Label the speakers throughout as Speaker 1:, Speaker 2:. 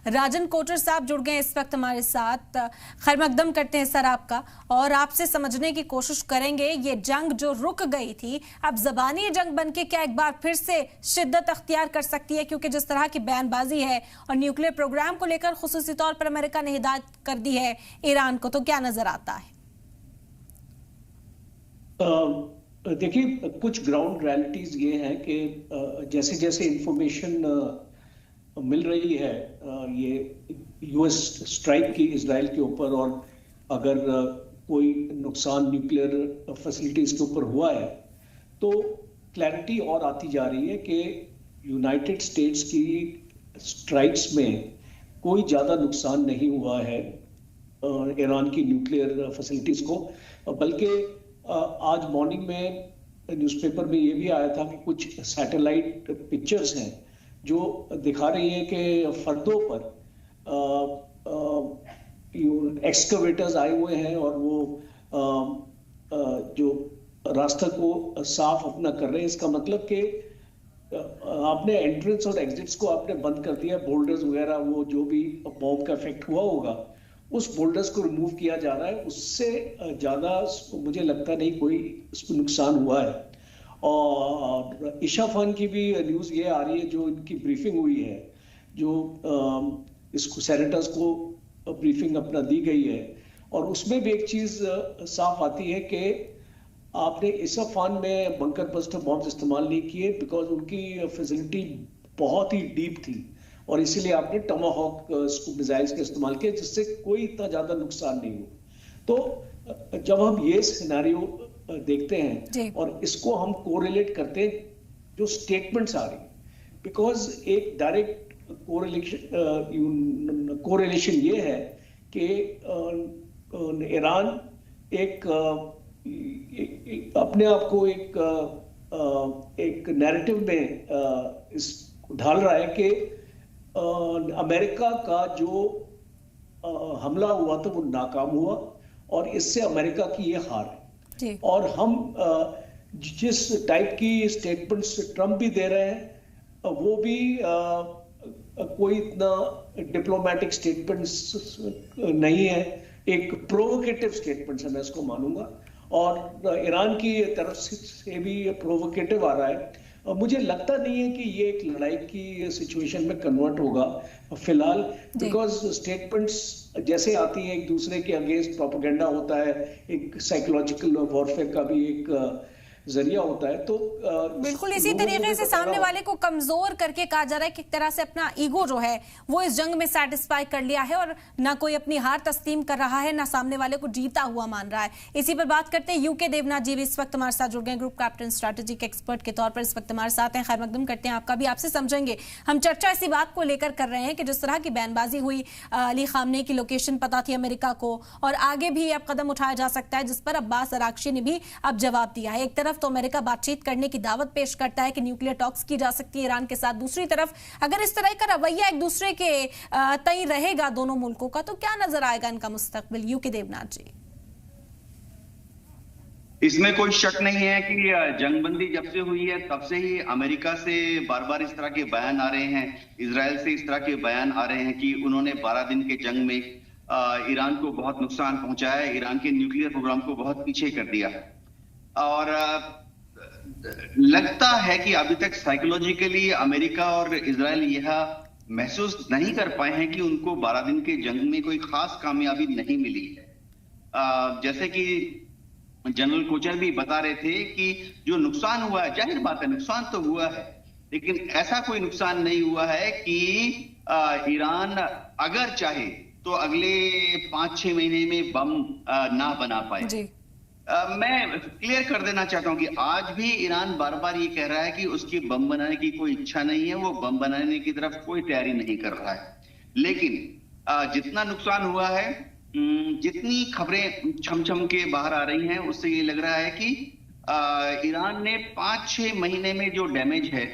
Speaker 1: राजन कोटर साहब जुड़ गए इस वक्त हमारे साथ। खैर मकदम करते हैं सर आपका, और आपसे समझने की कोशिश करेंगे ये जंग जो रुक गई थी अब ज़बानी जंग बनके क्या एक बार फिर से शिद्दत अख्तियार कर सकती है, क्योंकि जिस तरह की बयानबाजी है और न्यूक्लियर प्रोग्राम को लेकर खुसूसी तौर पर अमेरिका ने हिदायत कर दी है ईरान को, तो क्या नजर आता है?
Speaker 2: देखिए, कुछ ग्राउंड रियलिटीज ये हैं कि जैसे जैसे इंफॉर्मेशन मिल रही है ये यूएस स्ट्राइक की इजराइल के ऊपर, और अगर कोई नुकसान न्यूक्लियर फैसिलिटीज के ऊपर हुआ है तो क्लैरिटी और आती जा रही है कि यूनाइटेड स्टेट्स की स्ट्राइक्स में कोई ज़्यादा नुकसान नहीं हुआ है ईरान की न्यूक्लियर फैसिलिटीज को। बल्कि आज मॉर्निंग में न्यूज़पेपर में ये भी आया था कि कुछ सैटेलाइट पिक्चर्स हैं जो दिखा रही है कि फर्दों पर एक्सकवेटर्स आए हुए हैं और वो जो रास्ता को साफ अपना कर रहे हैं। इसका मतलब कि आपने एंट्रेंस और एग्जिट्स को आपने बंद कर दिया, बोल्डर्स वगैरह वो जो भी बॉम्ब का इफेक्ट हुआ होगा उस बोल्डर्स को रिमूव किया जा रहा है। उससे ज़्यादा मुझे लगता नहीं कोई उसको नुकसान हुआ है। और ईशा खान की भी न्यूज़ ये आ रही है, जो इनकी ब्रीफिंग हुई है, जो इसको सेनेटर्स को ब्रीफिंग अपना दी गई है, और उसमें भी एक चीज़ साफ आती है कि आपने ईशा खान में बंकर बस्टर बॉम्ब इस्तेमाल नहीं किए बिकॉज उनकी फैसिलिटी बहुत ही डीप थी, और इसीलिए आपने टमाहॉक मिसाइल्स का इस्तेमाल किया जिससे कोई इतना ज़्यादा नुकसान नहीं हुआ। तो जब हम ये सिनेरियो देखते हैं और इसको हम कोरिलेट करते हैं जो स्टेटमेंट्स आ रही, बिकॉज एक डायरेक्ट कोरिलेशन ये है कि ईरान एक अपने आप को एक नैरेटिव में इस ढाल रहा है कि अमेरिका का जो हमला हुआ था वो नाकाम हुआ और इससे अमेरिका की ये हार है। और हम जिस टाइप की स्टेटमेंट्स ट्रंप भी दे रहे हैं वो भी कोई इतना डिप्लोमेटिक स्टेटमेंट्स नहीं है, एक प्रोवोकेटिव स्टेटमेंट्स है, मैं इसको मानूंगा। और ईरान की तरफ से भी प्रोवोकेटिव आ रहा है। मुझे लगता नहीं है कि ये एक लड़ाई की सिचुएशन में कन्वर्ट होगा फिलहाल, बिकॉज स्टेटमेंट्स जैसे आती हैं एक दूसरे के अगेंस्ट प्रोपेगेंडा होता है, एक साइकोलॉजिकल वॉरफेयर का भी एक जरिया होता है। तो
Speaker 1: बिल्कुल इसी तरीके से सामने वाले को कमजोर करके कहा जा रहा है कि एक तरह से अपना ईगो जो है वो इस जंग में सेटिस्फाई कर लिया है और ना कोई अपनी हार तस्लीम कर रहा है, ना सामने वाले को जीता हुआ मान रहा है। इसी पर बात करते हैं। यूके देवनाथ जी भी इस वक्त हमारे साथ जुड़ गए, ग्रुप कैप्टन स्ट्रैटेजिक एक्सपर्ट के तौर पर इस वक्त हमारे साथ हैं। खैर मकदम करते हैं आपका भी, आपसे समझेंगे। हम चर्चा इसी बात को लेकर कर रहे हैं कि जिस तरह की बयानबाजी हुई, अली खामनेई की लोकेशन पता थी अमेरिका को, और आगे भी अब कदम उठाया जा सकता है जिस पर अब्बास अरागची ने भी अब जवाब दिया है। एक तरफ तो अमेरिका बातचीत करने की दावत पेश करता है कि न्यूक्लियर टॉक्स की जा सकती है ईरान के साथ, दूसरी तरफ अगर इस तरह का रवैया एक दूसरे के तय रहेगा दोनों मुल्कों का, तो क्या नजर आएगा इनका मुस्तकबिल? यूके देवनाथ जी।
Speaker 3: इसमें कोई शक नहीं है कि जंगबंदी जब से हुई है तब से ही अमेरिका से बार बार इस तरह के बयान आ रहे हैं, इजराइल से इस तरह के बयान आ रहे हैं कि उन्होंने 12 दिन के जंग में ईरान को बहुत नुकसान पहुंचाया है, ईरान के न्यूक्लियर प्रोग्राम को बहुत पीछे कर दिया। और लगता है कि अभी तक साइकोलॉजिकली अमेरिका और इजराइल यह महसूस नहीं कर पाए हैं कि उनको 12 दिन के जंग में कोई खास कामयाबी नहीं मिली है। जैसे कि जनरल कोचर भी बता रहे थे कि जो नुकसान हुआ है, जाहिर बात है नुकसान तो हुआ है, लेकिन ऐसा कोई नुकसान नहीं हुआ है कि ईरान अगर चाहे तो अगले 5-6 महीने में बम ना बना पाए। मैं क्लियर कर देना चाहता हूं कि आज भी ईरान बार बार ये कह रहा है कि उसकी बम बनाने की कोई इच्छा नहीं है, वो बम बनाने की तरफ कोई तैयारी नहीं कर रहा है। लेकिन जितना नुकसान हुआ है, जितनी खबरें छम के बाहर आ रही हैं, उससे ये लग रहा है कि ईरान ने 5-6 महीने में जो डैमेज है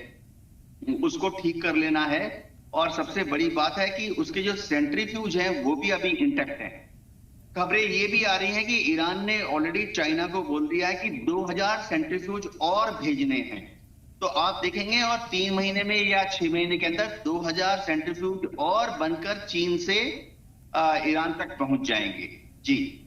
Speaker 3: उसको ठीक कर लेना है। और सबसे बड़ी बात है कि उसके जो सेंट्रीफ्यूज हैं वो भी अभी इंटैक्ट है। खबरें ये भी आ रही हैं कि ईरान ने ऑलरेडी चाइना को बोल दिया है कि 2000 सेंट्रीफ्यूज और भेजने हैं। तो आप देखेंगे और 3 महीने में या 6 महीने के अंदर 2000 सेंट्रीफ्यूज और बनकर चीन से ईरान तक पहुंच जाएंगे। जी।